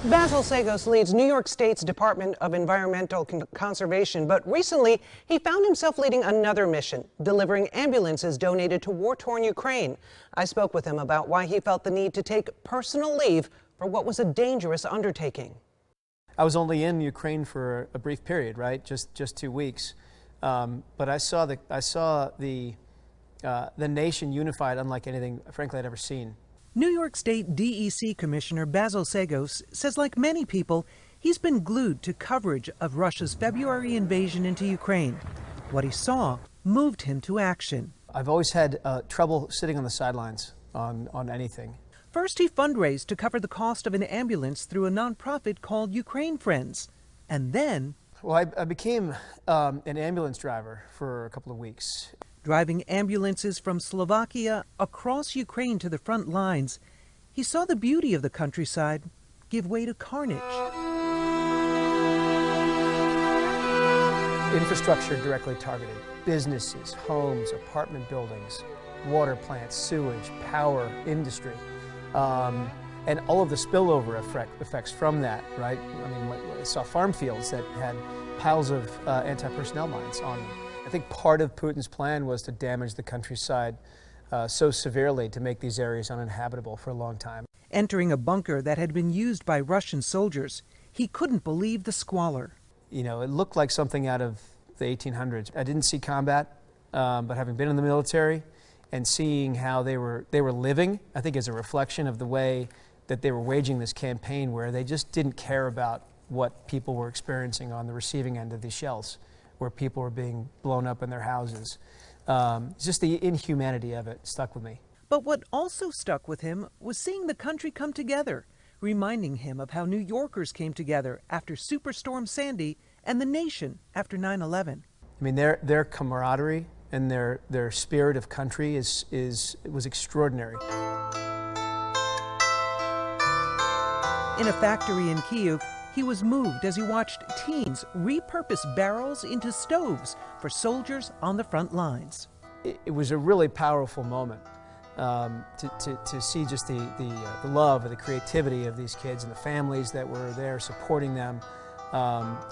Basil Seggos leads New York State's Department of Environmental Conservation, but recently he found himself leading another mission, delivering ambulances donated to war-torn Ukraine. I spoke with him about why he felt the need to take personal leave for what was a dangerous undertaking. I was only in Ukraine for a brief period, right? Just 2 weeks, but I saw the nation unified, unlike anything, frankly, I'd ever seen. New York State DEC Commissioner Basil Seggos says, like many people, he's been glued to coverage of Russia's February invasion into Ukraine. What he saw moved him to action. I've always had trouble sitting on the sidelines on anything. First, he fundraised to cover the cost of an ambulance through a nonprofit called Ukraine Friends. And then... Well, I became an ambulance driver for a couple of weeks. Driving ambulances from Slovakia across Ukraine to the front lines, he saw the beauty of the countryside give way to carnage. Infrastructure directly targeted. Businesses, homes, apartment buildings, water plants, sewage, power, industry, and all of the spillover effects from that, right? I mean, I saw farm fields that had piles of anti-personnel mines on them. I think part of Putin's plan was to damage the countryside so severely to make these areas uninhabitable for a long time. Entering a bunker that had been used by Russian soldiers, he couldn't believe the squalor. You know, it looked like something out of the 1800s. I didn't see combat, but having been in the military and seeing how they were living, I think is a reflection of the way that they were waging this campaign, where they just didn't care about what people were experiencing on the receiving end of these shells, where people were being blown up in their houses. Just the inhumanity of it stuck with me. But what also stuck with him was seeing the country come together, reminding him of how New Yorkers came together after Superstorm Sandy and the nation after 9/11. I mean, their camaraderie and their spirit of country was extraordinary. In a factory in Kyiv, he was moved as he watched teens repurpose barrels into stoves for soldiers on the front lines. It was a really powerful moment to see just the love and the creativity of these kids and the families that were there supporting them.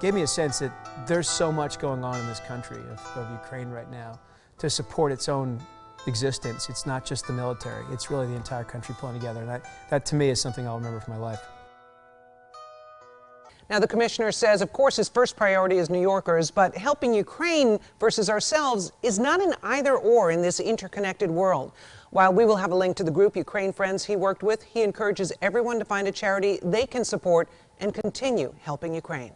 Gave me a sense that there's so much going on in this country of Ukraine right now to support its own existence. It's not just the military, it's really the entire country pulling together. And that to me is something I'll remember for my life. Now, the commissioner says, of course, his first priority is New Yorkers, but helping Ukraine versus ourselves is not an either-or in this interconnected world. While we will have a link to the group Ukraine Friends he worked with, he encourages everyone to find a charity they can support and continue helping Ukraine.